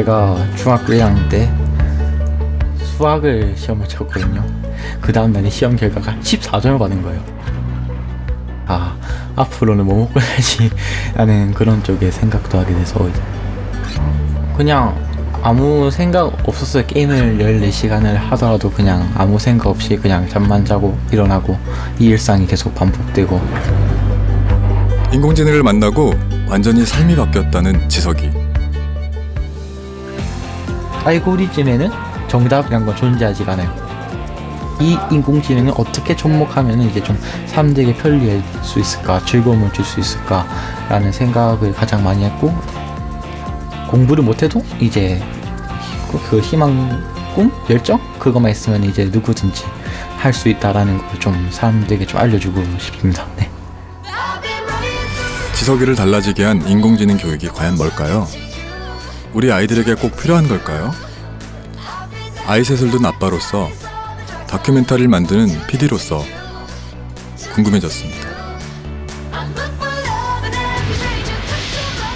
제가 중학교 1학년 때 수학을 시험을 쳤거든요. 그 다음날에 시험 결과가 14점을 받은 거예요. 아, 앞으로는 뭐 먹고 살지 라는 그런 쪽에 생각도 하게 돼서 그냥 아무 생각 없었어요. 게임을 14시간을 하더라도 그냥 아무 생각 없이 그냥 잠만 자고 일어나고 이 일상이 계속 반복되고. 인공지능을 만나고 완전히 삶이 바뀌었다는 지석이. 알고리즘에는 정답이란 건 존재하지가 않아요. 이 인공지능을 어떻게 접목하면 이제 좀 사람들에게 편리할 수 있을까, 즐거움을 줄 수 있을까 라는 생각을 가장 많이 했고, 공부를 못해도 이제 그 희망, 꿈, 열정? 그것만 있으면 이제 누구든지 할 수 있다라는 걸 좀 사람들에게 좀 알려주고 싶습니다. 네. 지석이를 달라지게 한 인공지능 교육이 과연 뭘까요? 우리 아이들에게 꼭 필요한 걸까요? 아이셋을 둔 아빠로서, 다큐멘터리를 만드는 PD로서 궁금해졌습니다.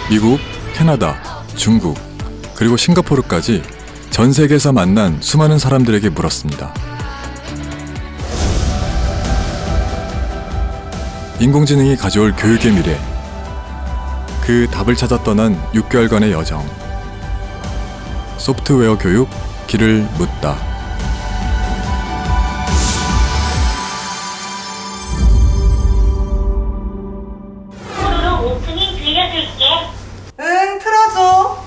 미국, 캐나다, 중국, 그리고 싱가포르까지 전 세계에서 만난 수많은 사람들에게 물었습니다. 인공지능이 가져올 교육의 미래, 그 답을 찾아 떠난 6개월간의 여정. 소프트웨어 교육, 길을 묻다. 코로로 오프닝 들려줄게. 응, 틀어줘.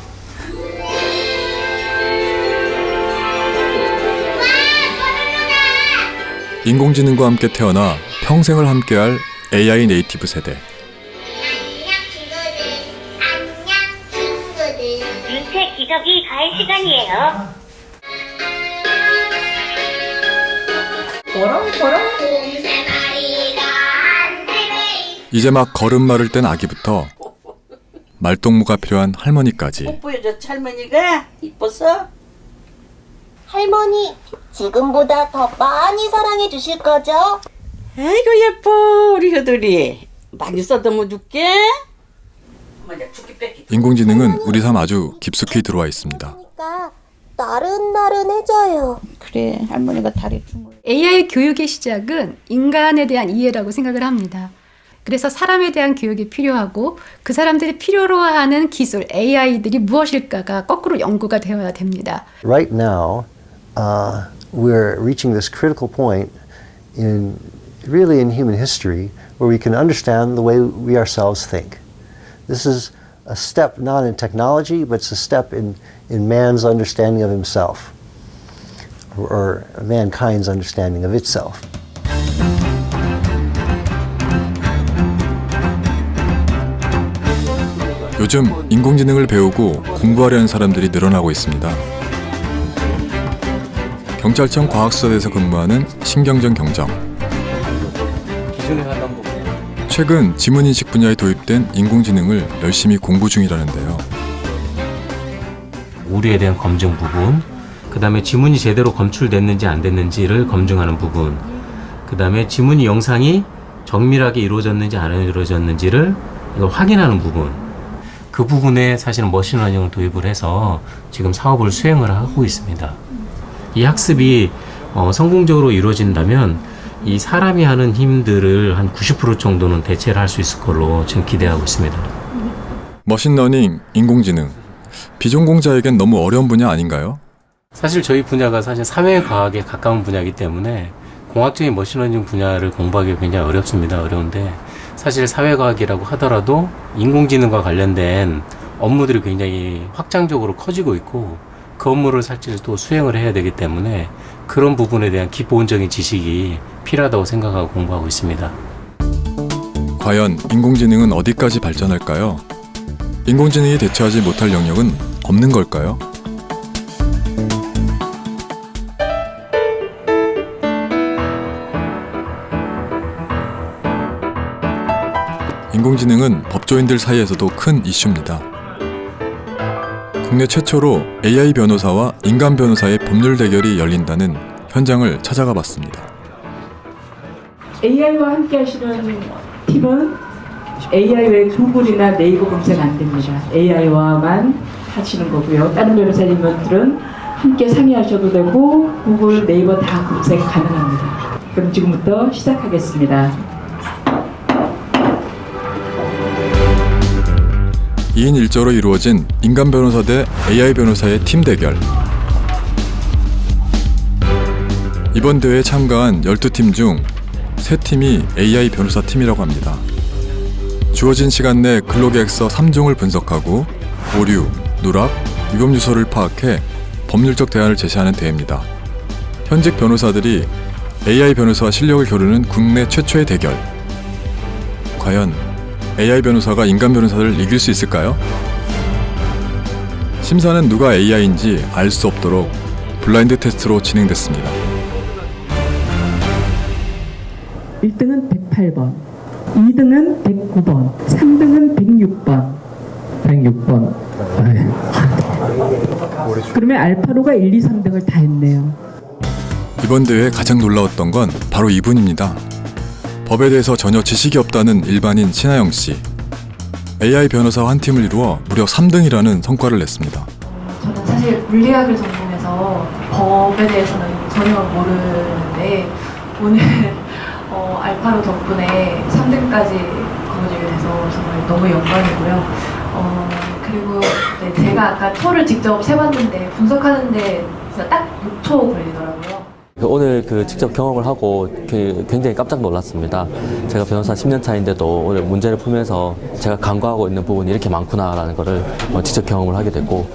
인공지능과 함께 태어나 평생을 함께할 AI 네이티브 세대. 윤태 기저귀 갈 시간이에요. 뭐라? 이제 막 걸음마를 뗀 아기부터 말동무가 필요한 할머니까지. 뽀뽀해줬지 할머니가? 이뻐서? 할머니, 지금보다 더 많이 사랑해 주실 거죠? 아이고 예뻐 우리 효들이. 많이 써듬어 줄게. 인공지능은 우리 삶 아주 깊숙이 들어와 있습니다. 그러니까 나른나른해져요. 그래 할머니가 다리 준 거야. AI 교육의 시작은 인간에 대한 이해라고 생각을 합니다. 그래서 사람에 대한 교육이 필요하고 그 사람들이 필요로 하는 기술, AI들이 무엇일까가 거꾸로 연구가 되어야 됩니다. Right now, we're reaching this critical point really in human history where we can understand the way we ourselves think. This is a step not in technology, but it's a step in man's understanding of himself, or mankind's understanding of itself. 요즘 인공지능을 배우고 공부하려는 사람들이 늘어나고 있습니다. 경찰청 과학수사대에서 근무하는 신경정 경정. 최근 지문인식 분야에 도입된 인공지능을 열심히 공부 중이라는데요. 오류에 대한 검증 부분, 그 다음에 지문이 제대로 검출됐는지 안 됐는지를 검증하는 부분, 그 다음에 지문이 영상이 정밀하게 이루어졌는지 안 이루어졌는지를 이걸 확인하는 부분, 그 부분에 사실은 머신러닝을 도입을 해서 지금 사업을 수행을 하고 있습니다. 이 학습이 성공적으로 이루어진다면 이 사람이 하는 힘들을 한 90% 정도는 대체를 할 수 있을 걸로 지금 기대하고 있습니다. 머신러닝, 인공지능, 비전공자에겐 너무 어려운 분야 아닌가요? 사실 저희 분야가 사실 사회과학에 가까운 분야이기 때문에 공학적인 머신러닝 분야를 공부하기 굉장히 어렵습니다. 어려운데 사실 사회과학이라고 하더라도 인공지능과 관련된 업무들이 굉장히 확장적으로 커지고 있고 그 업무를 사실 또 수행을 해야 되기 때문에 그런 부분에 대한 기본적인 지식이 필요하다고 생각하고 공부하고 있습니다. 과연 인공지능은 어디까지 발전할까요? 인공지능이 대처하지 못할 영역은 없는 걸까요? 인공지능은 법조인들 사이에서도 큰 이슈입니다. 국내 최초로 AI 변호사와 인간 변호사의 법률 대결이 열린다는 현장을 찾아가 봤습니다. AI와 함께 하시는 팀은 AI 외 구글이나 네이버 검색 안 됩니다. AI와만 하시는 거고요. 다른 변호사님들은 함께 상의하셔도 되고 구글, 네이버 다 검색 가능합니다. 그럼 지금부터 시작하겠습니다. 2인 1조로 이루어진 인간 변호사 대 AI 변호사의 팀 대결. 이번 대회에 참가한 12팀 중 3팀이 AI 변호사 팀이라고 합니다. 주어진 시간 내 근로계약서 3종을 분석하고 오류, 누락, 위법 요소를 파악해 법률적 대안을 제시하는 대회입니다. 현직 변호사들이 AI 변호사와 실력을 겨루는 국내 최초의 대결. 과연 AI 변호사가 인간 변호사를 이길 수 있을까요? 심사는 누가 AI인지 알 수 없도록 블라인드 테스트로 진행됐습니다. 1등은 108번, 2등은 109번, 3등은 106번. 106번. 그러면 알파로가 1, 2, 3등을 다 했네요. 이번 대회에 가장 놀라웠던 건 바로 이분입니다. 법에 대해서 전혀 지식이 없다는 일반인 신하영 씨. AI 변호사와 한 팀을 이루어 무려 3등이라는 성과를 냈습니다. 저는 사실 물리학을 전공해서 법에 대해서는 전혀 모르는데 오늘 알파로 덕분에 3등까지 거머쥐게 돼서 정말 너무 영광이고요. 그리고 네, 제가 아까 토를 직접 세봤는데 분석하는데 진짜 딱 6초 걸리더라고요. 오늘 직접 경험을 하고 굉장히 깜짝 놀랐습니다. 제가 변호사 10년 차인데도 오늘 문제를 풀면서 제가 간과하고 있는 부분이 이렇게 많구나라는 것을 직접 경험을 하게 됐고,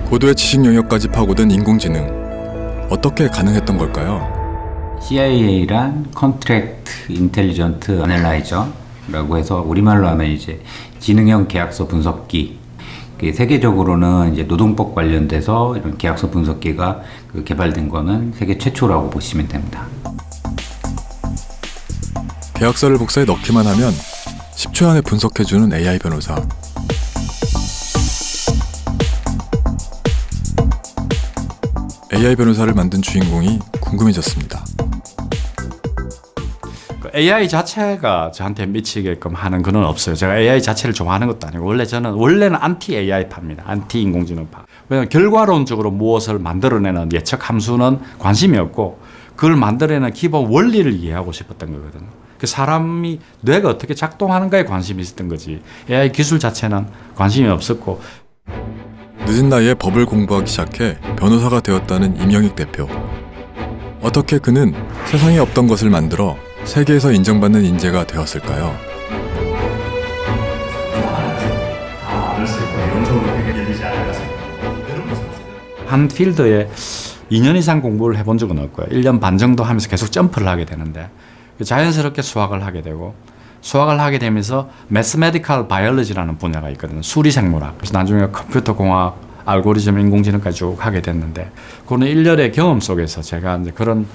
고도의 지식 영역까지 파고든 인공지능. 어떻게 가능했던 걸까요? CIA란 Contract Intelligent Analyzer라고 해서 우리말로 하면 이제 지능형 계약서 분석기. 세계적으로는 이제 노동법 관련돼서 이런 계약서 분석기가 개발된 거는 세계 최초라고 보시면 됩니다. 계약서를 복사해 넣기만 하면 10초 안에 분석해주는 AI 변호사. AI 변호사를 만든 주인공이 궁금해졌습니다. AI 자체가 저한테 미치게끔 하는 건 없어요. 제가 AI 자체를 좋아하는 것도 아니고 원래는 안티 AI파입니다. 안티 인공지능파. 왜냐하면 결과론적으로 무엇을 만들어내는 예측 함수는 관심이 없고 그걸 만들어내는 기본 원리를 이해하고 싶었던 거거든요. 그 사람이 뇌가 어떻게 작동하는가에 관심이 있었던 거지 AI 기술 자체는 관심이 없었고. 늦은 나이에 법을 공부하기 시작해 변호사가 되었다는 임영익 대표. 어떻게 그는 세상에 없던 것을 만들어 세계에서 인정받는 인재가 되었을까요? 한 필드에 2년 이상 공부를 해본 적은 없고요. 1년 반 정도 하면서 계속 점프를 하게 되는데 자연스럽게 수학을 하게 되고 수학을 하게 되면서 Mathematical Biology라는 분야가 있거든요. 수리생물학. 그래서 나중에 컴퓨터공학, 알고리즘, 인공지능까지 쭉 하게 됐는데 그는 일련의 경험 속에서 제가 이제 그런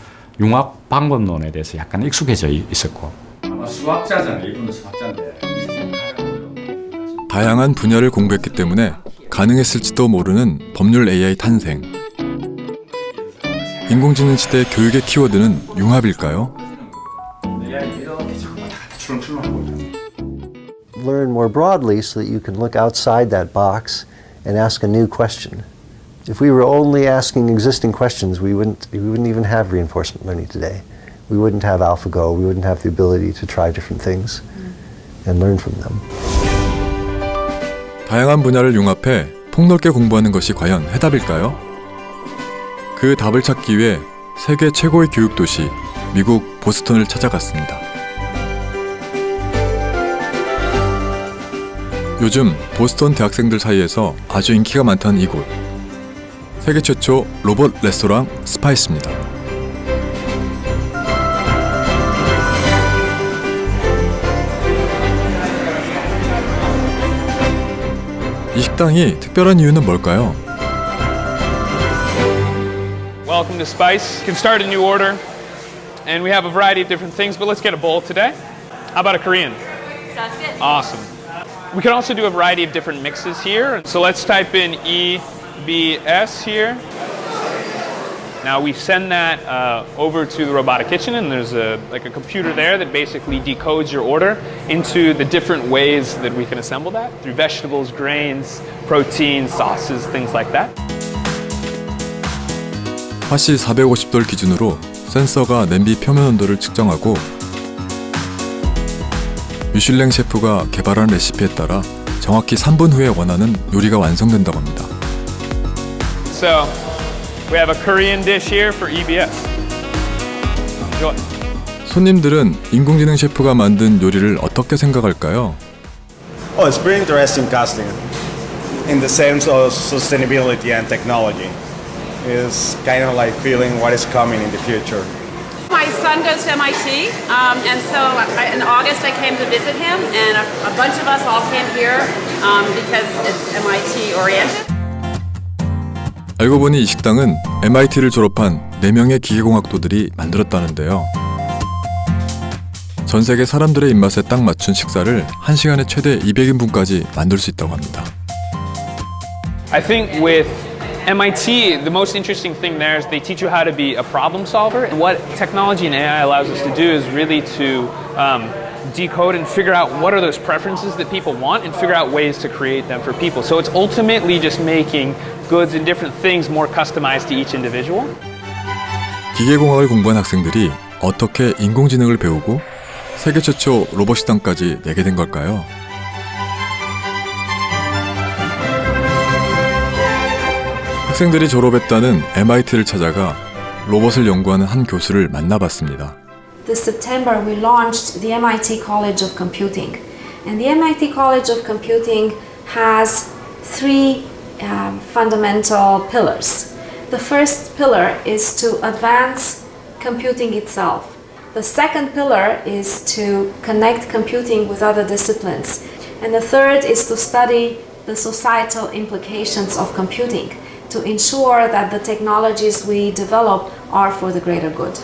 융합 방법론에 대해서 약간 익숙해져 있었고. 아마 수학자잖아요. 이분은 수학자인데. 다양한 분야를 공부했기 때문에 가능했을지도 모르는 법률 AI 탄생. 인공지능 시대 교육의 키워드는 융합일까요? Learn more broadly so that you can look outside that box and ask a new question. If we were only asking existing questions, we wouldn't even have reinforcement learning today. We wouldn't have AlphaGo. We wouldn't have the ability to try different things and learn from them. 다양한 분야를 융합해 폭넓게 공부하는 것이 과연 해답일까요? 그 답을 찾기 위해 세계 최고의 교육 도시 미국 보스턴을 찾아갔습니다. 요즘 보스턴 대학생들 사이에서 아주 인기가 많다는 이곳. 세계 최초 로봇 레스토랑 스파이스입니다. 이 식당이 특별한 이유는 뭘까요? Welcome to Spice. You can start a new order. And we have a variety of different things, but let's get a bowl today. How about a Korean? Sounds good. Awesome. We can also do a variety of different mixes here. So let's type in EBS here. Now we send that over to the robotic kitchen, and there's a computer there that basically decodes your order into the different ways that we can assemble that through vegetables, grains, protein, sauces, things like that. 화씨 450도를 기준으로 센서가 냄비 표면 온도를 측정하고 미슐랭 셰프가 개발한 레시피에 따라 정확히 3분 후에 원하는 요리가 완성된다고 합니다. So we have a Korean dish here for EBS. Enjoy. 손님들은 인공지능 셰프가 만든 요리를 어떻게 생각할까요? Oh, it's pretty interesting casting in the sense of sustainability and technology. It's kind of like feeling what is coming in the future. My son goes to MIT, and so in August I came to visit him, and a bunch of us all came here because it's MIT oriented. 알고 보니 이 식당은 MIT를 졸업한 4명의 기계공학도들이 만들었다는데요. 전 세계 사람들의 입맛에 딱 맞춘 식사를 1시간에 최대 200인분까지 만들 수 있다고 합니다. I think with MIT, the most interesting thing there is they teach you how to be a problem solver. And what technology and AI allows us to do is really to decode and figure out what are those preferences that people want and figure out ways to create them for people. So it's ultimately just making goods and different things more customized to each individual. 기계공학을 공부한 학생들이 어떻게 인공지능을 배우고 세계 최초 로봇 식당까지 내게 된 걸까요? 학생들이 졸업했다는 MIT를 찾아가 로봇을 연구하는 한 교수를 만나봤습니다. This September we launched the MIT College of Computing. And the MIT College of Computing has three fundamental pillars. The first pillar is to advance computing itself. The second pillar is to connect computing with other disciplines. And the third is to study the societal implications of computing, to ensure that the technologies we develop are for the greater good.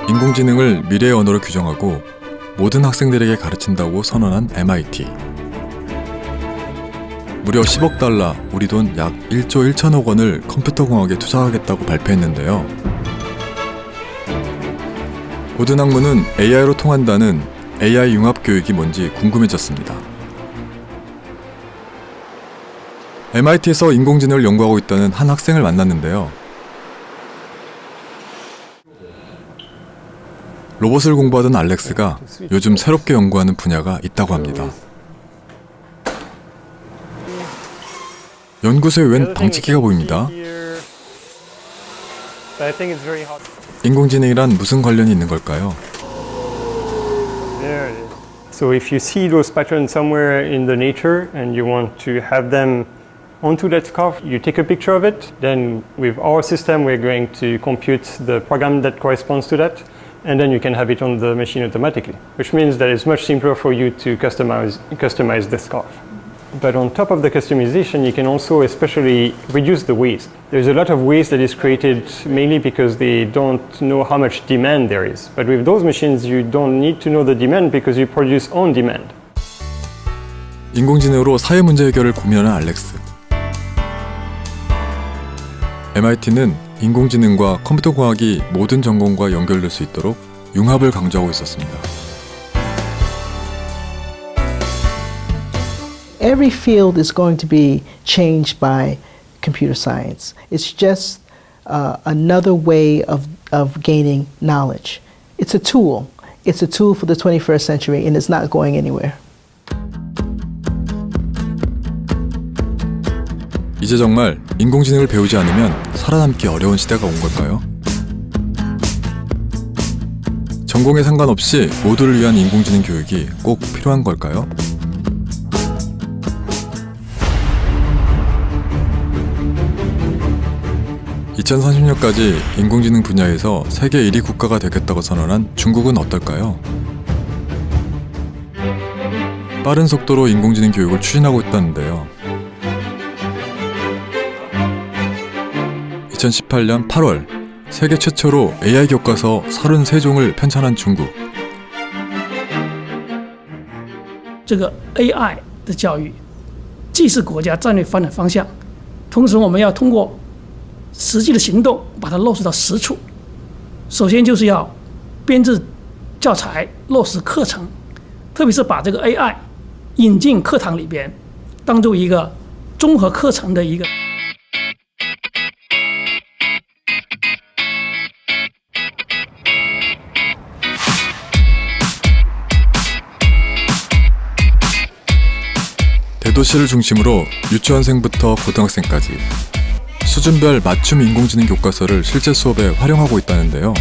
인공지능을 미래의 언어로 규정하고 모든 학생들에게 가르친다고 선언한 MIT. 무려 10억 달러, 우리 돈 약 1조 1천억 원을 컴퓨터 공학에 투자하겠다고 발표했는데요. 모든 학문은 AI로 통한다는 AI 융합 교육이 뭔지 궁금해졌습니다. MIT에서 인공지능을 연구하고 있다는 한 학생을 만났는데요. 로봇을 공부하던 알렉스가 요즘 새롭게 연구하는 분야가 있다고 합니다. 연구소에 웬 방치기가 보입니다. 인공지능이란 무슨 관련이 있는 걸까요? So if you see those patterns somewhere in the nature and you want to have them onto that scarf, you take a picture of it. Then with our system, we're going to compute the program that corresponds to that. And then you can have it on the machine automatically, which means that it's much simpler for you to customize the scarf. But on top of the customization, you can also especially reduce the waste. There's a lot of waste that is created mainly because they don't know how much demand there is. But with those machines, you don't need to know the demand because you produce on demand. 인공지능으로 사회 문제 해결을 고민하는 알렉스. MIT는 인공지능과 컴퓨터 공학이 모든 전공과 연결될 수 있도록 융합을 강조하고 있었습니다. Every field is going to be changed by computer science. It's just another way of gaining knowledge. It's a tool. It's a tool for the 21st century, and it's not going anywhere. 이제 정말 인공지능을 배우지 않으면 살아남기 어려운 시대가 온 걸까요? 전공에 상관없이 모두를 위한 인공지능 교육이 꼭 필요한 걸까요? (2030년까지) 인공지능 분야에서 세계 1위 국가가 되겠다고 선언한 중국은 어떨까요? 빠른 속도로 인공지능 교육을 추진하고 있다는데요. 2018년 8월 세계 최초로 AI 교과서 33종을 편찬한 중국. 这个 AI 的教育既是国家战略发展方向，同时我们要通过实际的行动把它落实到实处。首先就是要编制教材、落实课程，特别是把这个 AI 引进课堂里边，当做一个综合课程的一个。대도시를 중심으로 유치원생부터 고등학생까지 수준별 맞춤 인공지능 교과서를 실제 수업에 활용하고 있다는데요.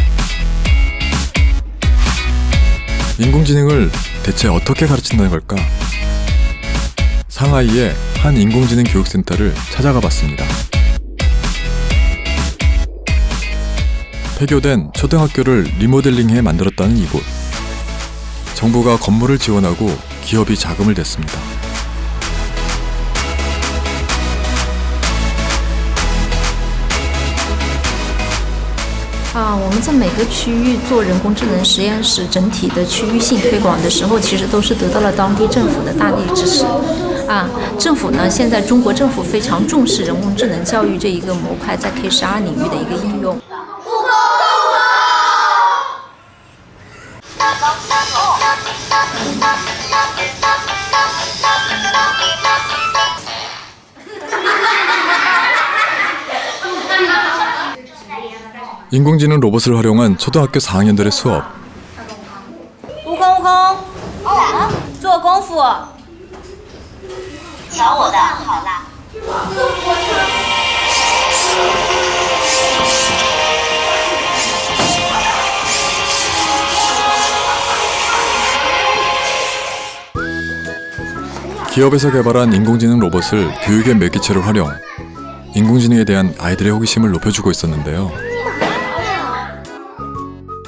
인공지능을 대체 어떻게 가르친다는 걸까? 상하이의 한 인공지능 교육센터를 찾아가 봤습니다. 폐교된 초등학교를 리모델링해 만들었다는 이곳. 정부가 건물을 지원하고 기업이 자금을 댔습니다. 我们在每个区域做人工智能实验室整体的区域性推广的时候，其实都是得到了当地政府的大力支持。政府呢，现在中国政府非常重视人工智能教育这一个模块在 K12领域的一个应用。인공지능 로봇을 활용한 초등학교 4학년들의 수업. 悟空，做功夫。瞧我的，好啦。 기업에서 개발한 인공지능 로봇을 교육의 매개체로 활용, 인공지능에 대한 아이들의 호기심을 높여주고 있었는데요.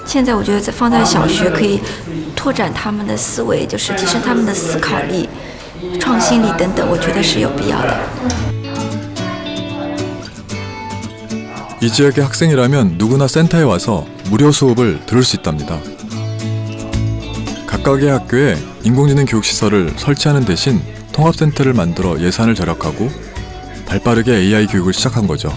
现在我觉得放在小学可以拓展他们的思维，就是提升他们的思考力、创新力等等，我觉得是有必要的。 이 지역의 학생이라면 누구나 센터에 와서 무료 수업을 들을 수 있답니다. 각각의 학교에 인공지능 교육시설을 설치하는 대신 통합센터를 만들어 예산을 절약하고 발빠르게 AI 교육을 시작한 거죠.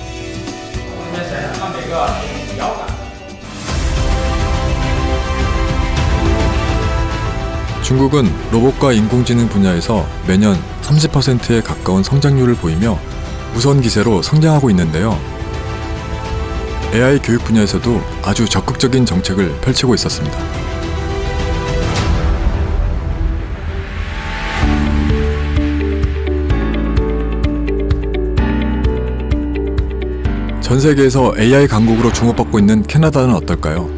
중국은 로봇과 인공지능 분야에서 매년 30%에 가까운 성장률을 보이며 우선 기세로 성장하고 있는데요. AI 교육 분야에서도 아주 적극적인 정책을 펼치고 있었습니다. 전 세계에서 AI 강국으로 주목받고 있는 캐나다는 어떨까요?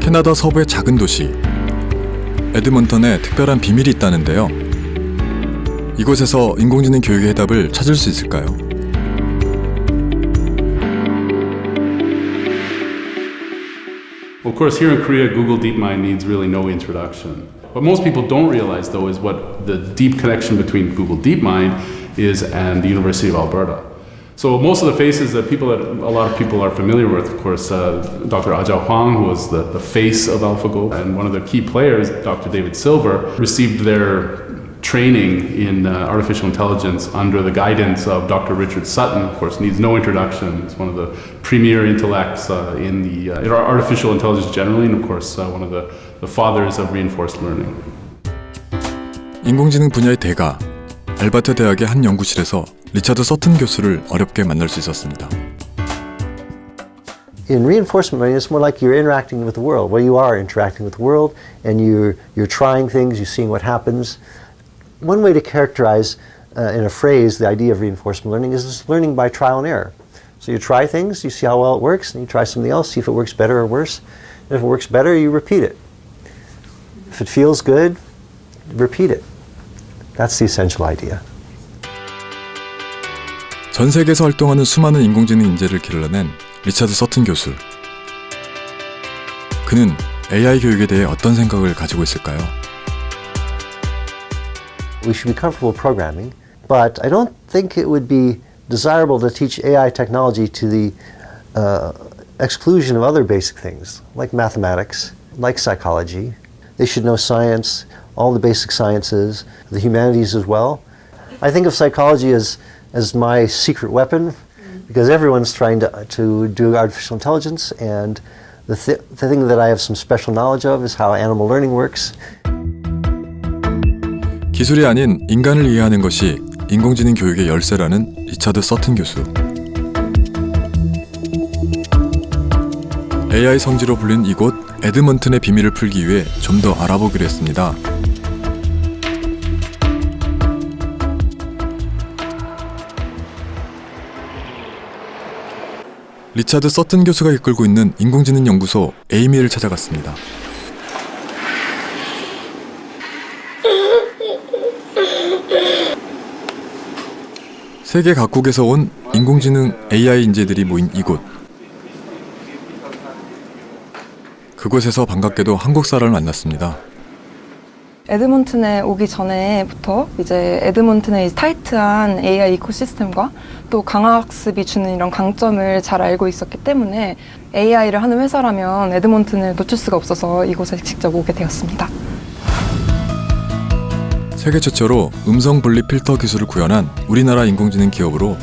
캐나다 서부의 작은 도시 에드먼턴에 특별한 비밀이 있다는데요. 이곳에서 인공지능 교육의 해답을 찾을 수 있을까요? Of course, here in Korea, Google DeepMind needs really no introduction. What most people don't realize, though, is what the deep connection between Google DeepMind is and the University of Alberta. So most of the faces that a lot of people are familiar with, of course, Dr. Ajia Huang, who was the face of AlphaGo, and one of the key players, Dr. David Silver, received their training in artificial intelligence under the guidance of Dr. Richard Sutton. Of course, needs no introduction. He's one of the premier intellects in artificial intelligence generally, and of course, one of the fathers of reinforced learning. 인공지능 분야의 대가, 알버타 대학의 한 연구실에서 리차드 서튼 교수를 어렵게 만날 수 있었습니다. In reinforcement learning, it's more like you're interacting with the world. Well, you are interacting with the world, and you're trying things, you're seeing what happens. One way to characterize in a phrase the idea of reinforcement learning is learning by trial and error. So you try things, you see how well it works, and you try something else, see if it works better or worse. And if it works better, you repeat it. If it feels good, repeat it. That's the essential idea. 전 세계에서 활동하는 수많은 인공지능 인재를 길러낸 리차드 서튼 교수. 그는 AI 교육에 대해 어떤 생각을 가지고 있을까요? We should be comfortable programming, but I don't think it would be desirable to teach AI technology to the exclusion of other basic things, like mathematics, like psychology. They should know science, all the basic sciences, the humanities as well. I think of psychology as my secret weapon because everyone's trying to do artificial intelligence, and the thing that I have some special knowledge of is how animal learning works. 기술이 아닌 인간을 이해하는 것이 인공지능 교육의 열쇠라는 리차드 서튼 교수. AI 성지로 불린 이곳 에드먼튼의 비밀을 풀기 위해 좀 더 알아보기로 했습니다. 리차드 서튼 교수가 이끌고 있는 인공지능 연구소 에이미를 찾아갔습니다. 세계 각국에서 온 인공지능 AI 인재들이 모인 이곳. 그곳에서 반갑게도 한국 사람을 만났습니다. 에드먼튼에 오기 전에부터 이제 에드먼튼의 타이트한 AI 이코시스템과 또 강화학습이 주는 이런 강점을 잘 알고 있었기 때문에 AI를 하는 회사라면 에드먼튼을 놓칠 수가 없어서 이곳에 직접 오게 되었습니다. 세계 최초로 음성 분리 필터 기술을 구현한 우리나라 인공지능 기업으로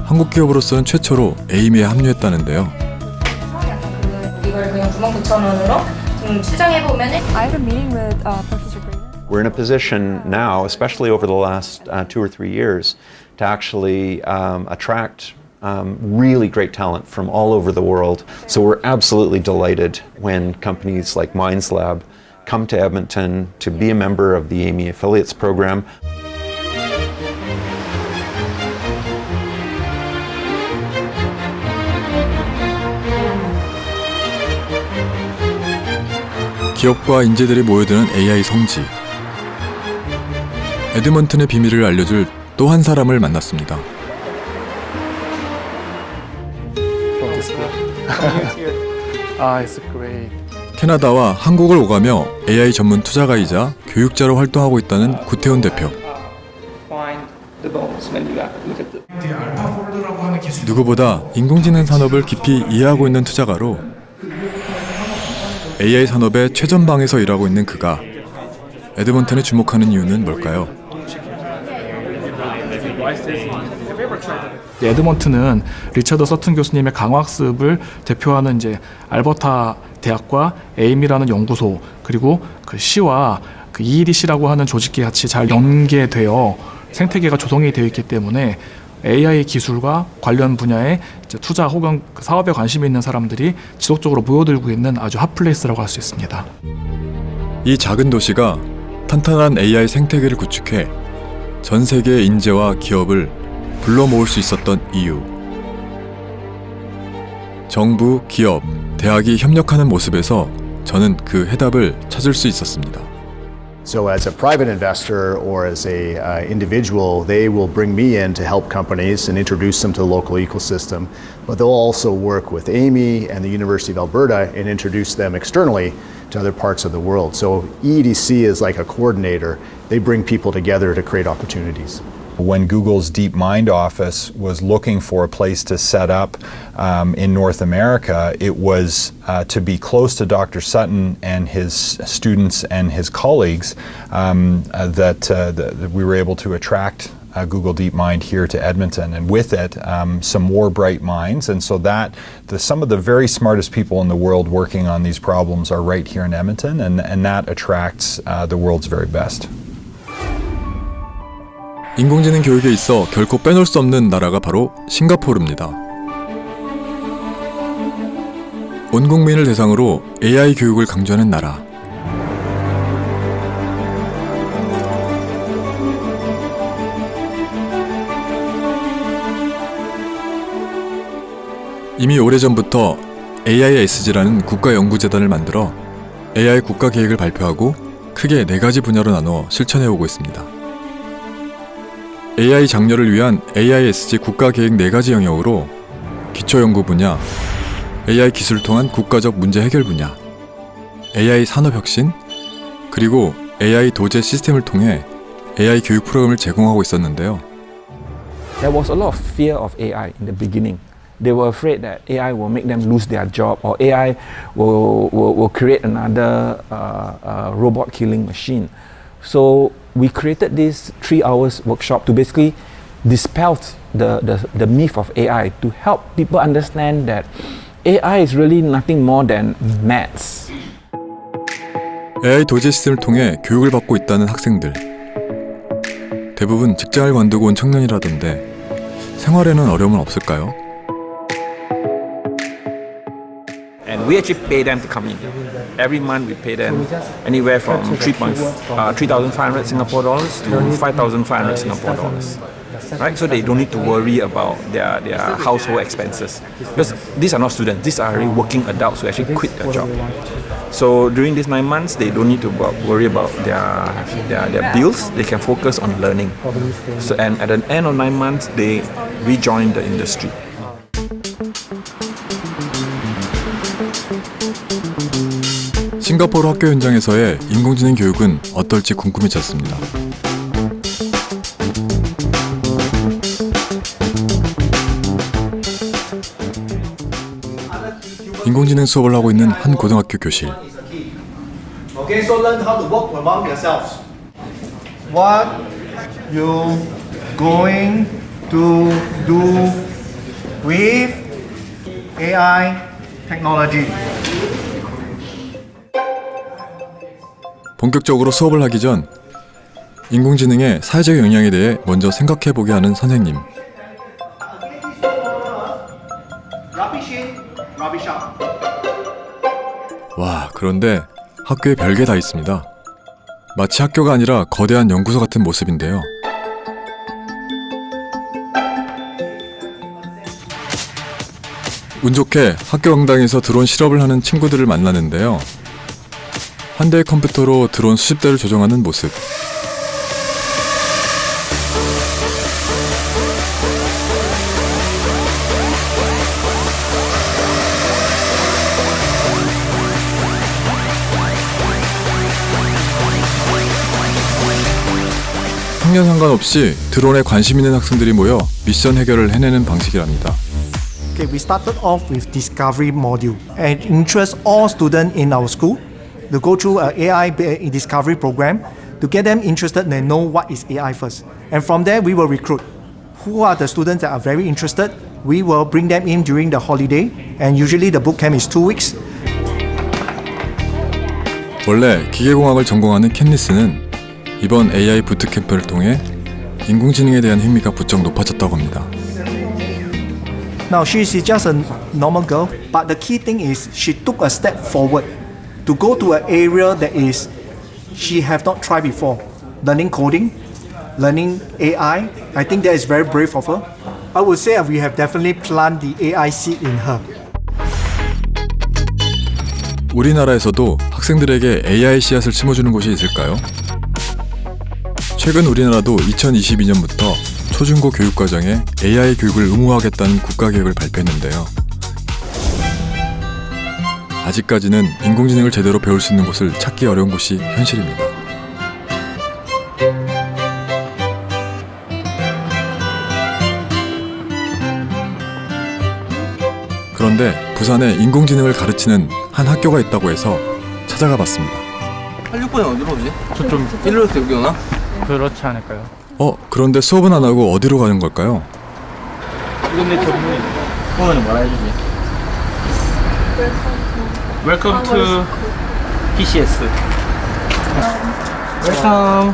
한국 기업으로서는 최초로 에이미에 합류했다는데요. 이걸 그냥 99,000원으로 좀 추정해보면은 I had a meeting with Professor Graydon. We're in a position now, especially over the last 2 or 3 years, to actually attract really great talent from all over the world. So we're absolutely delighted when companies like MindsLab come to Edmonton to be a member of the AIME Affiliates Program. 기업과 인재들이 모여드는 AI 성지. 에드먼튼의 비밀을 알려줄 또 한 사람을 만났습니다. 캐나다와 한국을 오가며 AI 전문 투자가이자 교육자로 활동하고 있다는 구태훈 대표. 누구보다 인공지능 산업을 깊이 이해하고 있는 투자가로 AI 산업의 최전방에서 일하고 있는 그가 에드먼튼에 주목하는 이유는 뭘까요? 에드먼튼은 리처드 서튼 교수님의 강화학습을 대표하는 이제 알버타 대학과 에이미라는 연구소 그리고 그 시와 그 EEDC라고 하는 조직과 같이 잘 연계되어 생태계가 조성이 되어 있기 때문에 AI 기술과 관련 분야의 투자 혹은 사업에 관심이 있는 사람들이 지속적으로 모여들고 있는 아주 핫플레이스라고 할 수 있습니다. 이 작은 도시가 탄탄한 AI 생태계를 구축해 전 세계의 인재와 기업을 불러 모을 수 있었던 이유. 정부, 기업, 대학이 협력하는 모습에서 저는 그 해답을 찾을 수 있었습니다. So as a private investor or as a individual, they will bring me in to help companies and introduce them to the local ecosystem. But they'll also work with AIME and the University of Alberta and introduce them externally to other parts of the world. So EEDC is like a coordinator. They bring people together to create opportunities. When Google's DeepMind office was looking for a place to set up in North America, it was to be close to Dr. Sutton and his students and his colleagues that we were able to attract Google DeepMind here to Edmonton, and with it, some more bright minds. And so that some of the very smartest people in the world working on these problems are right here in Edmonton, and that attracts the world's very best. 인공지능 교육에 있어 결코 빼놓을 수 없는 나라가 바로 싱가포르입니다. 온 국민을 대상으로 AI 교육을 강조하는 나라. 이미 오래전부터 AISG라는 국가연구재단을 만들어 AI 국가계획을 발표하고 크게 4가지 분야로 나누어 실천해오고 있습니다. AI 장려를 위한 AISG 국가계획 4가지 영역으로 기초연구 분야, AI 기술을 통한 국가적 문제 해결 분야, AI 산업혁신, 그리고 AI 도제 시스템을 통해 AI 교육 프로그램을 제공하고 있었는데요. There was a lot of fear of AI in the beginning. They were afraid that AI will make them lose their job, or AI will create another robot killing machine. So we created this 3 hours workshop to basically dispel the myth of AI, to help people understand that AI is really nothing more than maths. AI 도제 시스템을 통해 교육을 받고 있다는 학생들. 대부분 직장을 관두고 온 청년이라던데 생활에는 어려움은 없을까요? And we actually pay them to come in. Every month we pay them anywhere from 3,500 Singapore dollars to 5,500 Singapore dollars. Right? So they don't need to worry about their household expenses. Because these are not students, these are already working adults who actually quit their job. So during these 9 months, they don't need to worry about their bills. They can focus on learning. So, and at the end of 9 months, they rejoin the industry. 싱가포르 학교 현장에서의 인공지능 교육은 어떨지 궁금해졌습니다. 인공지능 수업을 하고 있는 한 고등학교 교실. Okay, so learn how to work among yourselves. What you going to do with AI technology? 본격적으로 수업을 하기 전 인공지능의 사회적 영향에 대해 먼저 생각해보게 하는 선생님. 와, 그런데 학교에 별게 다 있습니다. 마치 학교가 아니라 거대한 연구소 같은 모습인데요. 운 좋게 학교 강당에서 드론 실험을 하는 친구들을 만나는데요. 한 대의 컴퓨터로 드론 수십 대를 조정하는 모습. 학년 상관없이 드론에 관심 있는 학생들이 모여 미션 해결을 해내는 방식이랍니다. Okay, we started off with discovery module and interest all students in our school to go through an AI discovery program to get them interested and know what is AI first. And from there, we will recruit. Who are the students that are very interested? We will bring them in during the holiday, and usually the boot camp is 2 weeks. 원래 기계공학을 전공하는 캔니스는 이번 AI 부트캠프를 통해 인공지능에 대한 흥미가 부쩍 높아졌다고 합니다. Now she is just a normal girl, but the key thing is she took a step forward to go to an area that is she have not tried before. Learning coding, learning AI. I think that is very brave of her. I would say we have definitely planted the AI seed in her. 우리나라에서도 학생들에게 AI 씨앗을 심어주는 곳이 있을까요? 최근 우리나라도 2022년부터 초중고 교육과정에 AI 교육을 의무화하겠다는 국가계획을 발표했는데요. 아직까지는 인공지능을 제대로 배울 수 있는 곳을 찾기 어려운 곳이 현실입니다. 그런데 부산에 인공지능을 가르치는 한 학교가 있다고 해서 찾아가 봤습니다. 86번이 어디로 오지? 저좀 일로서 여기 오나? 그렇지 않을까요? 그런데 수업은 안 하고 어디로 가는 걸까요? 이건 내 전문이. 오늘은 뭐라 해주지? Welcome to PCS. Welcome.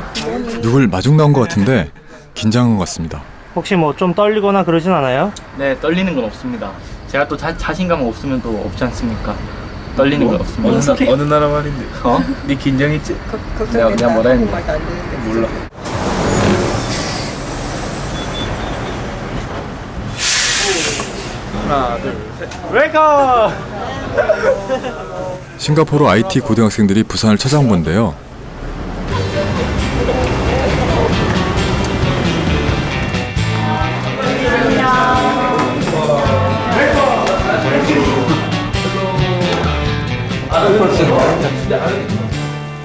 누굴 마중 나온 것 같은데 긴장한 것 같습니다. 혹시 뭐 좀 떨리거나 그러진 않아요? 네, 떨리는 건 없습니다. 제가 또 자신감 없으면 또 없지 않습니까? 떨리는 건 없습니다. 어느 나라 말인데? 네 긴장했지? 내가 뭐라 했는데? 몰라. 하나, 둘, 셋. 웰컴! 싱가포르 IT 고등학생들이 부산을 찾아온 건데요.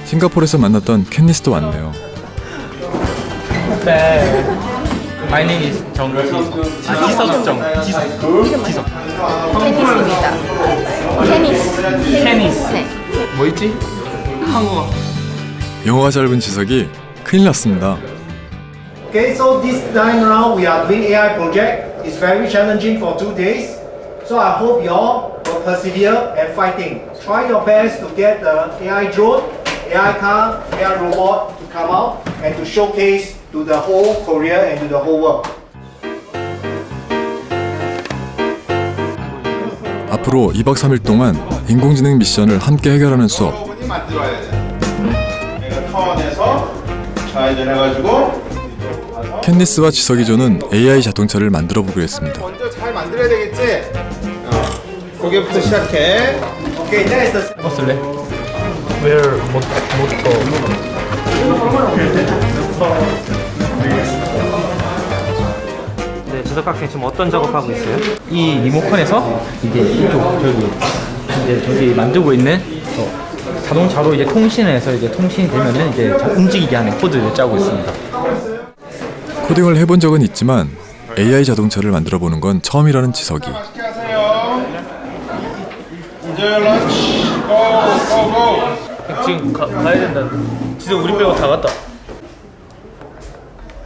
싱가포르에서 만났던 캔니스도 왔네요. 네. My name is 정지석. 지석. 테니스입니다. 테니스. 네. 뭐 있지? 한국어. 영어가 짧은 지석이 큰일 났습니다. Okay, so this time around we are doing AI project. It's very challenging for 2 days. So I hope you all will persevere and fighting. Try your best to get the AI drone, AI car, AI robot to come out and to showcase to the whole Korea and to the whole world. 앞으로 2박 3일 동안 인공지능 미션을 함께 해결하는 수업. 만들어야 돼. 내가 턴에서 좌회전해가지고 캔디스와 지석이조는 AI 자동차를 만들어 보기로 했습니다. 먼저 잘 만들어야 되겠지? 고개부터 시작해. 오케이, next. 뭐 쓸래? Where 모터. 네, 지석 학생 지금 어떤 작업하고 있어요? 이 리모컨에서 이제 이쪽 저기 만들고 있는 자동차로 이제 통신을 해서 이제 통신이 되면은 이제 움직이게 하는 코드를 짜고 있습니다. 코딩을 해본 적은 있지만 AI 자동차를 만들어 보는 건 처음이라는 지석이. 맛있게 하세요. Enjoy your lunch. Go, go, go. 지금 가야 된다. 지석 우리 빼고 다 갔다.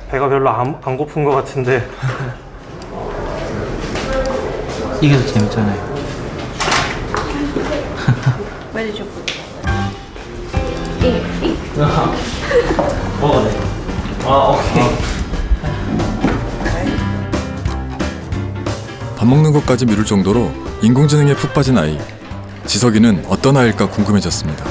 배가 별로 안 고픈 것 같은데. 이게 더 재밌잖아요. Where did you put 먹어네. 오케이. 밥 먹는 것까지 미룰 정도로 인공지능에 푹 빠진 아이. 지석이는 어떤 아이일까 궁금해졌습니다.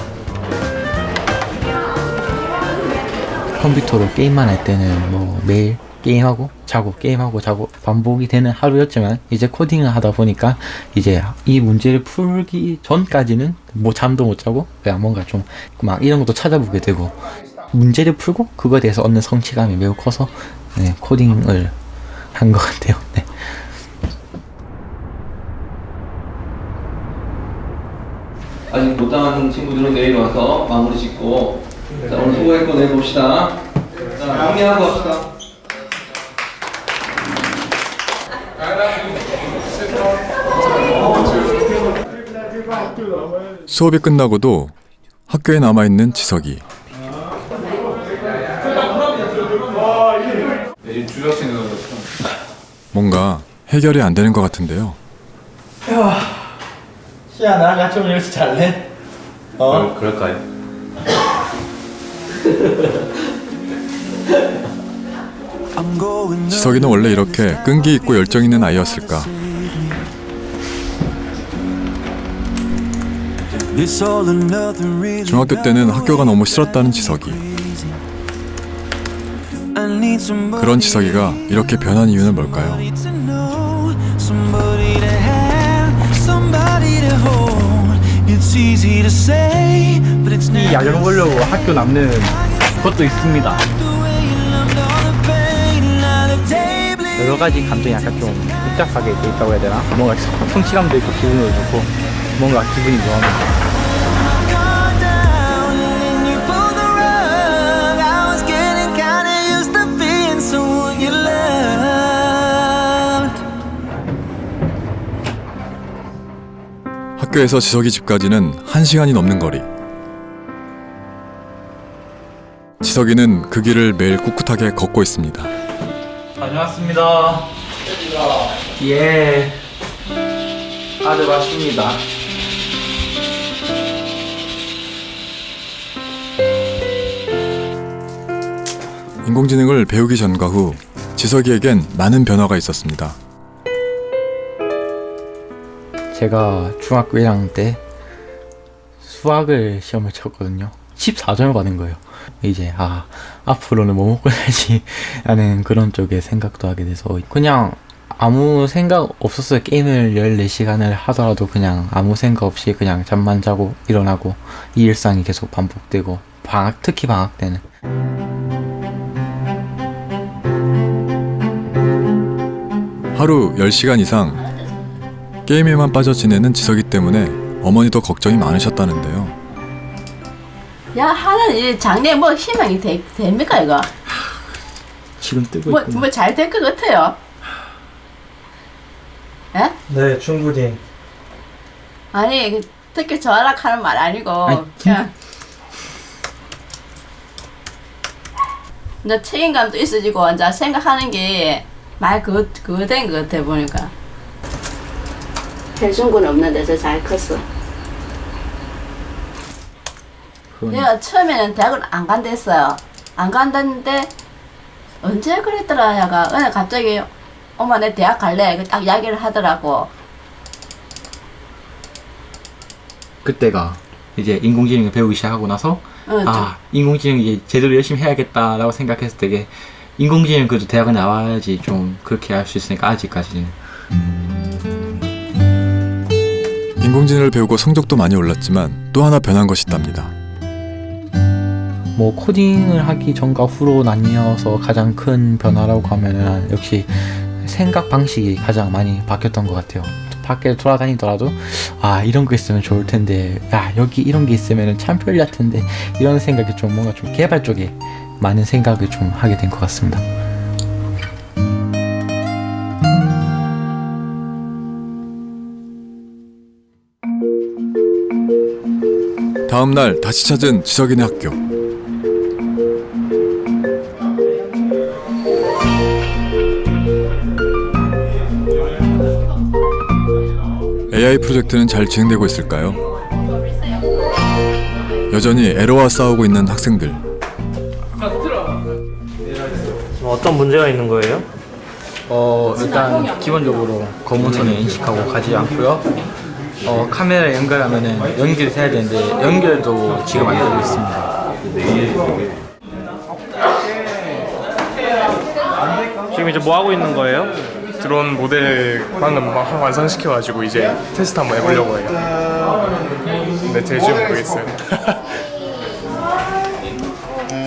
컴퓨터로 게임만 할 때는 뭐 매일 게임하고 자고 게임하고 자고 반복이 되는 하루였지만 이제 코딩을 하다 보니까 이제 이 문제를 풀기 전까지는 뭐 잠도 못 자고 그냥 뭔가 좀 막 이런 것도 찾아보게 되고 문제를 풀고 그거에 대해서 얻는 성취감이 매우 커서 네, 코딩을 한 것 같아요. 네. 아직 못당한 친구들은 내일 와서 마무리 짓고 자, 오늘 수고했고 내일 봅시다. 자, 정리하고 합시다. 수업이 끝나고도 학교에 남아있는 지석이. 뭔가 해결이 안 되는 것 같은데요. 시야 나랑 좀 여기서 잘래? 그럴까요? 지석이는 원래 이렇게 끈기 있고 열정 있는 아이였을까? 중학교 때는 학교가 너무 싫었다는 지석이. 그런 지석이가 이렇게 변한 이유는 뭘까요? 이 야경 보려고 학교 남는 것도 있습니다. 여러 가지 감정이 약간 좀 복잡하게 돼 있다고 해야 되나? 뭔가 성취감도 있고 기분도 좋고 뭔가 기분이 묘합니다. 학교에서 지석이 집까지는 1시간이 넘는 거리. 지석이는 그 길을 매일 꿋꿋하게 걷고 있습니다. 다녀왔습니다. 예. 아주 맛있습니다. 인공지능을 배우기 전과 후 지석이에겐 많은 변화가 있었습니다. 제가 중학교 1학년 때 수학을 시험을 쳤거든요. 14점을 받은 거예요. 이제 앞으로는 뭐 먹고 살지 하는 그런 쪽에 생각도 하게 돼서 그냥 아무 생각 없었어요. 게임을 14시간을 하더라도 그냥 아무 생각 없이 그냥 잠만 자고 일어나고 이 일상이 계속 반복되고 특히 방학 때는 하루 10시간 이상 게임에만 빠져 지내는 지석이 때문에 어머니도 걱정이 많으셨다는데요. 야, 하는 이 장래 뭐 희망이 됩니까 이거? 지금 뜨고 있고 뭐 잘 될 것 같아요. 예? 네, 충분히. 아니 특히 저하라 하는 말 아니고 그냥 이제 책임감도 있어지고 이제 생각하는 게 많이 그거 된 것 같아 보니까. 해준 건 없는데 잘 컸어. 내가 처음에는 대학을 안 간댔어요. 안 간다는데 언제 그랬더라 야가 어느 갑자기 엄마 내 대학 갈래 딱 이야기를 하더라고. 그때가 이제 인공지능을 배우기 시작하고 나서 인공지능 이제 제대로 열심히 해야겠다라고 생각했을 때게 인공지능 그래도 대학을 나와야지 좀 그렇게 할 수 있으니까 아직까지는. 인공지능을 배우고 성적도 많이 올랐지만 또 하나 변한 것이 있답니다. 뭐 코딩을 하기 전과 후로 나뉘어서 가장 큰 변화라고 하면은 역시 생각 방식이 가장 많이 바뀌었던 것 같아요. 밖에 돌아다니더라도 이런 거 있으면 좋을 텐데 여기 이런 게 있으면 참 편리할 텐데 이런 생각이 좀 뭔가 좀 개발 쪽에 많은 생각을 좀 하게 된 것 같습니다. 다음 날 다시 찾은 지석이네 학교. AI 프로젝트는 잘 진행되고 있을까요? 여전히 에러와 싸우고 있는 학생들. 어떤 문제가 있는 거예요? 일단 기본적으로 검은선을 인식하고 가지 않고요. 카메라에 연결하면은 연결이 돼야 되는데 연결도 지금 안 되고 있습니다. 지금 이제 뭐 하고 있는 거예요? 드론 모델 방금 막 완성시켜가지고 이제 테스트 한번 해보려고 해요. 근데 될지 모르겠어요.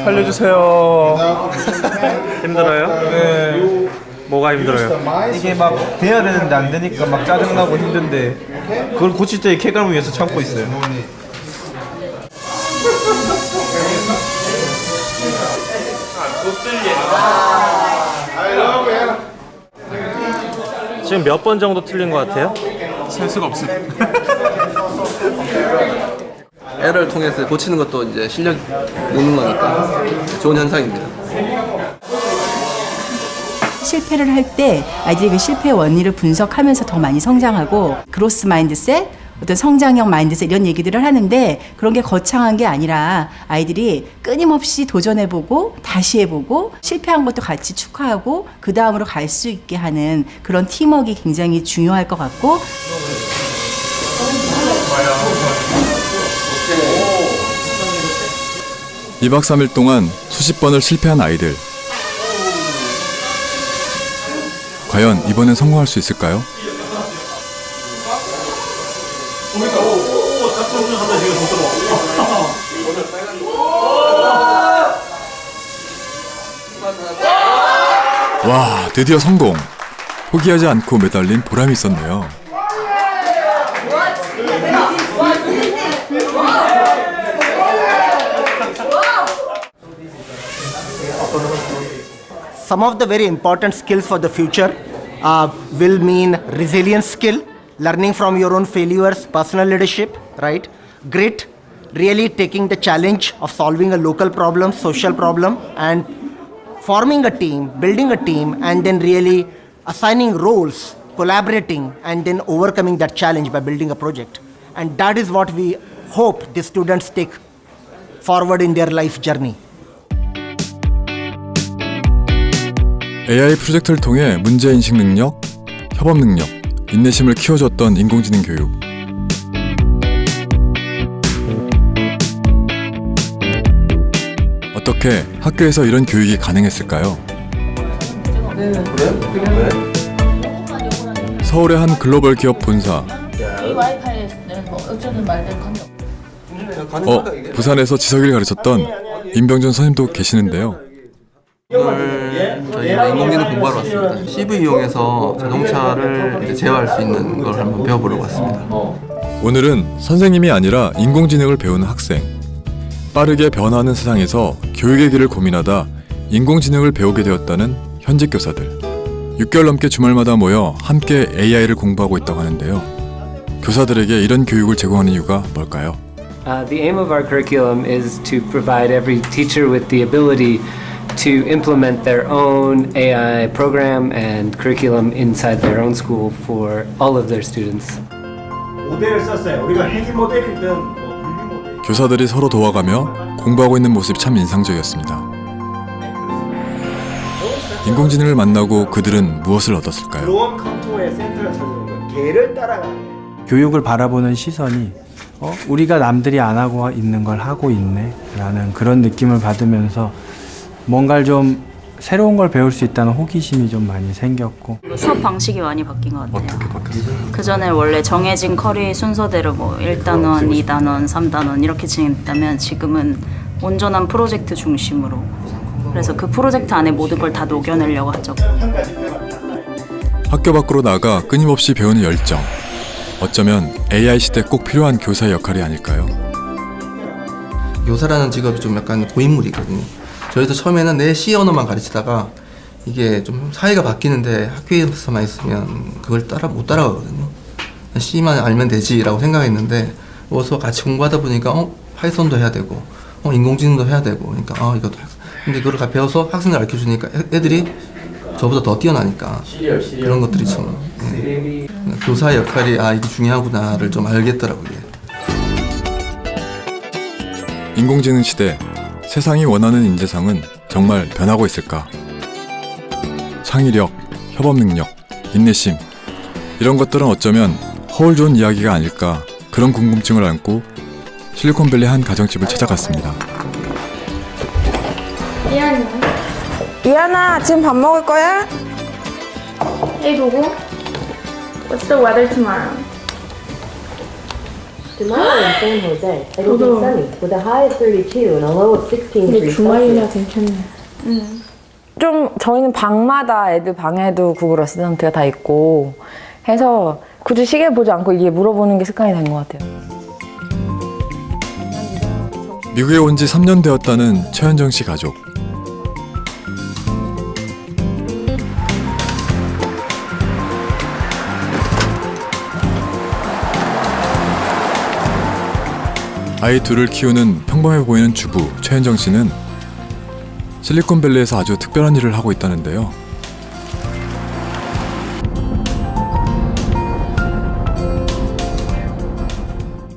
살려주세요. 힘들어요? 네. 뭐가 힘들어요? 이게 막 돼야 되는데 안 되니까 막 짜증나고 힘든데 그걸 고칠 때 쾌감을 위해서 참고 있어요. 지금 몇 번 정도 틀린 것 같아요? 셀 수가 없어요. 에러를 통해서 고치는 것도 이제 실력 있는 거니까 좋은 현상입니다. 실패를 할 때 아이들이 그 실패 원인을 분석하면서 더 많이 성장하고 그로스 마인드셋, 어떤 성장형 마인드셋 이런 얘기들을 하는데 그런 게 거창한 게 아니라 아이들이 끊임없이 도전해보고 다시 해보고 실패한 것도 같이 축하하고 그 다음으로 갈 수 있게 하는 그런 팀워크가 굉장히 중요할 것 같고 이 2박 3일 동안 수십 번을 실패한 아이들. 과연 이번엔 성공할 수 있을까요? 와, 드디어 성공! 포기하지 않고 매달린 보람이 있었네요. Some of the very important skills for the future will mean resilience skill, learning from your own failures, personal leadership, right? Grit, really taking the challenge of solving a local problem, social problem, and forming a team, building a team, and then really assigning roles, collaborating, and then overcoming that challenge by building a project. And that is what we hope the students take forward in their life journey. AI 프로젝트를 통해 문제인식 능력, 협업 능력, 인내심을 키워줬던 인공지능 교육. 어떻게 학교에서 이런 교육이 가능했을까요? 서울의 한 글로벌 기업 본사. 부산에서 지석이를 가르쳤던 임병준 선생님도 계시는데요. 오늘 저희가 인공지능 공부하러 왔습니다. CV 이용해서 자동차를 이제 제어할 수 있는 걸 한번 배워보려고 왔습니다. 오늘은 선생님이 아니라 인공지능을 배우는 학생. 빠르게 변화하는 세상에서 교육의 길을 고민하다 인공지능을 배우게 되었다는 현직 교사들. 6개월 넘게 주말마다 모여 함께 AI를 공부하고 있다고 하는데요. 교사들에게 이런 교육을 제공하는 이유가 뭘까요? The aim of our curriculum is to provide every teacher with the ability to implement their own AI program and curriculum inside their own school for all of their students. 모델을 썼어요. 우리가 헬기 모델이든 뭐 분리 모델. 교사들이 서로 도와가며 공부하고 있는 모습이 참 인상적이었습니다. 인공지능을 만나고 그들은 무엇을 얻었을까요? 드론 컨트롤의 센터를 찾는 거예요. 개를 따라가는 거예요. 교육을 바라보는 시선이 우리가 남들이 안 하고 있는 걸 하고 있네 라는 그런 느낌을 받으면서 뭔가를 좀 새로운 걸 배울 수 있다는 호기심이 좀 많이 생겼고. 수업 방식이 많이 바뀐 것 같아요. 어떻게 바뀌었어요? 그전에 원래 정해진 커리 순서대로 뭐 1단원, 2단원, 3단원 이렇게 진행했다면 지금은 온전한 프로젝트 중심으로, 그래서 그 프로젝트 안에 모든 걸 다 녹여내려고 하죠. 학교 밖으로 나가 끊임없이 배우는 열정. 어쩌면 AI 시대 꼭 필요한 교사의 역할이 아닐까요? 교사라는 직업이 좀 약간 고인물이거든요. 저희도 처음에는 내 C 언어만 가르치다가 이게 좀 사회가 바뀌는데 학교에서만 있으면 그걸 못 따라가거든요. C만 알면 되지라고 생각했는데 어서 같이 공부하다 보니까 파이썬도 해야 되고 인공지능도 해야 되고 그러니까 이것도 근데 그걸 배워서 학생들 가르쳐주니까 애들이 저보다 더 뛰어나니까 그런 것들이 참 교사의 역할이 이게 중요하구나를 좀 알겠더라고요. 인공지능 시대, 세상이 원하는 인재상은 정말 변하고 있을까? 창의력, 협업 능력, 인내심 이런 것들은 어쩌면 허울 좋은 이야기가 아닐까, 그런 궁금증을 안고 실리콘밸리 한 가정집을 찾아갔습니다. 이하나, 지금 밥 먹을 거야? Hey Google, what's the weather tomorrow? Tomorrow in San Jose, it will be sunny with a high of 32 and a low of 16 degrees Celsius. 좀 저희는 방마다 애들 방에도 구글 어시스턴트가 다 있고 해서 굳이 시계 보지 않고 이게 물어보는 게 습관이 된 것 같아요. 미국에 온 지 3년 되었다는 최현정 씨 가족. 아이 둘을 키우는 평범해 보이는 주부 최현정 씨는 실리콘밸리에서 아주 특별한 일을 하고 있다는데요.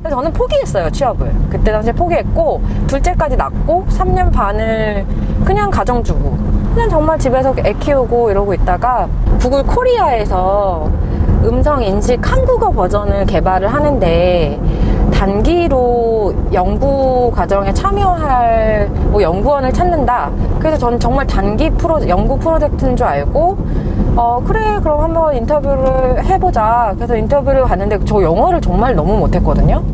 저는 포기했어요, 취업을. 그때 당시에 포기했고 둘째까지 낳고 3년 반을 그냥 가정주부, 그냥 정말 집에서 애 키우고 이러고 있다가 구글 코리아에서 음성 인식 한국어 버전을 개발을 하는데 단기로 연구 과정에 참여할 연구원을 찾는다. 그래서 저는 정말 단기 연구 프로젝트인 줄 알고 그래 그럼 한번 인터뷰를 해보자. 그래서 인터뷰를 갔는데 저 영어를 정말 너무 못했거든요.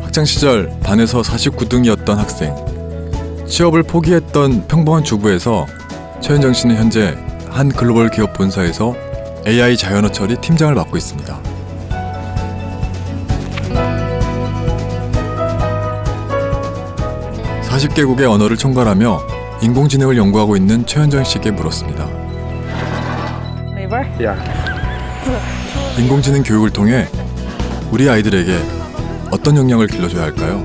학창 시절 반에서 49등이었던 학생, 취업을 포기했던 평범한 주부에서 최현정 씨는 현재 한 글로벌 기업 본사에서 AI 자연어 처리 팀장을 맡고 있습니다. (40개국의) 언어를 총괄하며 인공지능을 연구하고 있는 최현정 씨에게 물었습니다. 인공지능 교육을 통해 우리 아이들에게 어떤 역량을 길러줘야 할까요?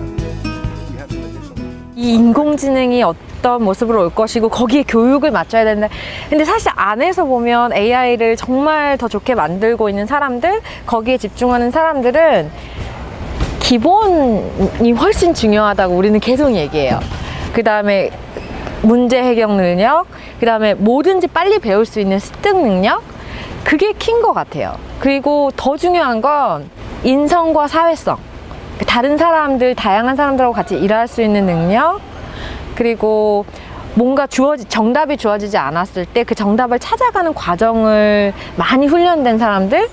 이 인공지능이 어떤 모습으로 올 것이고 거기에 교육을 맞춰야 된다. 근데 사실 안에서 보면 AI를 정말 더 좋게 만들고 있는 사람들, 거기에 집중하는 사람들은 기본이 훨씬 중요하다고 우리는 계속 얘기해요. 그 다음에 문제 해결 능력, 그 다음에 뭐든지 빨리 배울 수 있는 습득 능력, 그게 큰 것 같아요. 그리고 더 중요한 건 인성과 사회성, 다른 사람들, 다양한 사람들하고 같이 일할 수 있는 능력, 그리고 뭔가 정답이 주어지지 않았을 때 그 정답을 찾아가는 과정을 많이 훈련된 사람들.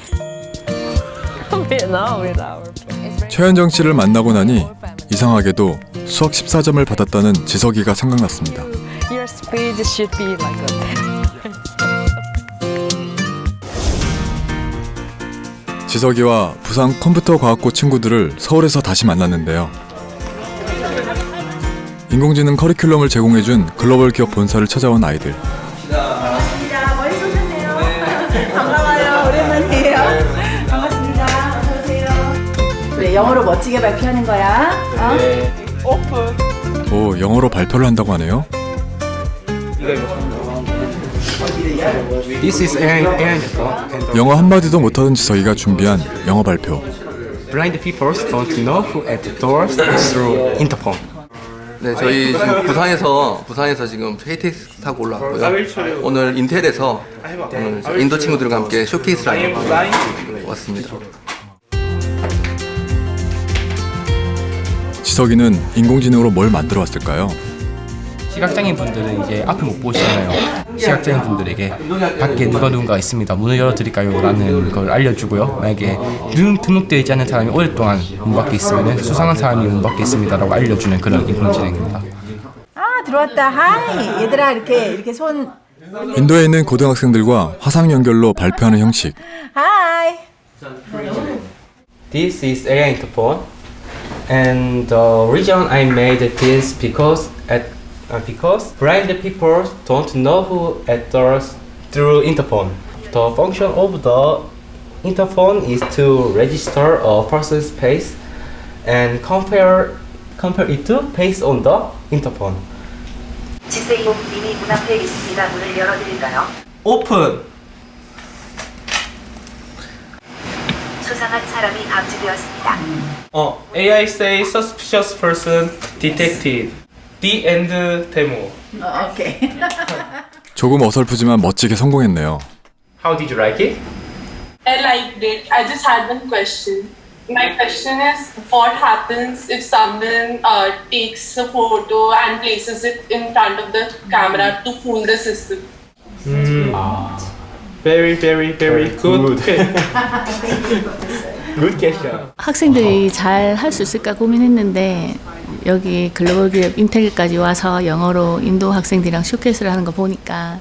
최현정 씨를 만나고 나니 이상하게도 수학 14점을 받았다는 지석이가 생각났습니다. Your speed should be like that. 지석이와 부산 컴퓨터과학고 친구들을 서울에서 다시 만났는데요. 인공지능 커리큘럼을 제공해준 글로벌 기업 본사를 찾아온 아이들. 반갑습니다. 머리 쏘셨네요. 반가워요. 오랜만이에요. 반갑습니다. 어서 오세요. 그래, 영어로 멋지게 발표하는 거야. 오픈. 오, 영어로 발표를 한다고 하네요. This is AI 영어 한마디도 못하던 지석이가 준비한 영어 발표. Blind people don't know who at the doors through interphone. 네, 저희 지금 부산에서 지금 KTX 타고 올라왔고요. 오늘 인텔에서 오늘 인도 친구들과 함께 쇼케이스를 하려고 왔습니다. 지석이는 인공지능으로 뭘 만들어 왔을까요? 시각장애인 분들은 이제 앞을 못 보시잖아요. 시각장애인 분들에게 밖에 누군가 있습니다. 문을 열어드릴까요? 라는 걸 알려주고요. 만약에 등록되어 있지 않은 사람이 오랫동안 문 밖에 있으면 수상한 사람이 문 밖에 있습니다. 라고 알려주는 그런 인공지능입니다. 아, 들어왔다. 하이. 얘들아, 이렇게 손. 인도에 있는 고등학생들과 화상 연결로 발표하는 형식. 하이. This is AI interphone, and the reason I made this because blind people don't know who at doors through interphone. The function of the interphone is to register a person's face and compare it to face on the interphone. 지세이복님이 문 앞에 있습니다. 문을 열어드릴까요? 오픈. 수상한 사람이 감지되었습니다. AI say suspicious person detected. The end demo. 오케이. 조금 어설프지만 멋지게 성공했네요. How did you like it? I liked it. I just had one question. My question is, what happens if someone takes a photo and places it in front of the camera to fool the system? Very good. Good question. 학생들이 잘 할 수 있을까 고민했는데 여기 글로벌 기업 인텔까지 와서 영어로 인도 학생들이랑 쇼케이스를 하는 거 보니까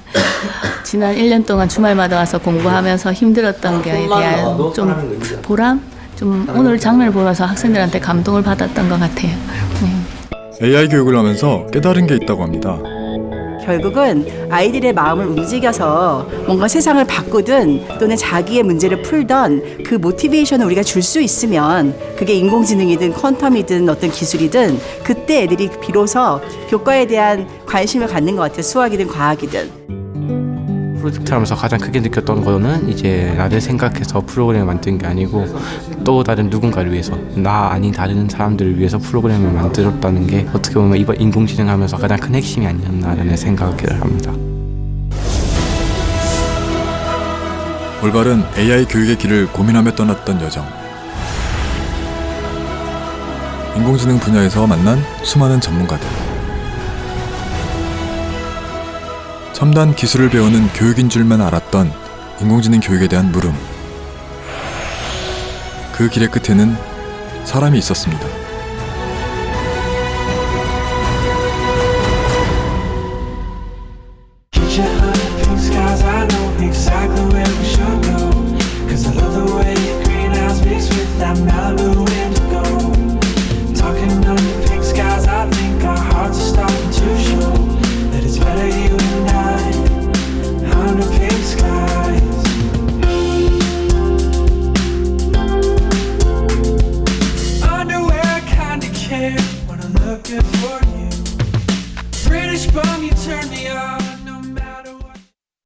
지난 1년 동안 주말마다 와서 공부하면서 힘들었던 거에 대한 좀 보람? 좀 오늘 장면을 보면서 학생들한테 감동을 받았던 것 같아요. AI 교육을 하면서 깨달은 게 있다고 합니다. 결국은 아이들의 마음을 움직여서 뭔가 세상을 바꾸든 또는 자기의 문제를 풀던 그 모티베이션을 우리가 줄 수 있으면 그게 인공지능이든 퀀텀이든 어떤 기술이든 그때 애들이 비로소 교과에 대한 관심을 갖는 것 같아요. 수학이든 과학이든. 프로젝트 하면서 가장 크게 느꼈던 거는 이제 나를 생각해서 프로그램을 만든 게 아니고 또 다른 누군가를 위해서 나 아닌 다른 사람들을 위해서 프로그램을 만들었다는 게 어떻게 보면 이번 인공지능 하면서 가장 큰 핵심이 아니었나라는 생각을 합니다. 올바른 AI 교육의 길을 고민하며 떠났던 여정. 인공지능 분야에서 만난 수많은 전문가들. 첨단 기술을 배우는 교육인 줄만 알았던 인공지능 교육에 대한 물음. 그 길의 끝에는 사람이 있었습니다.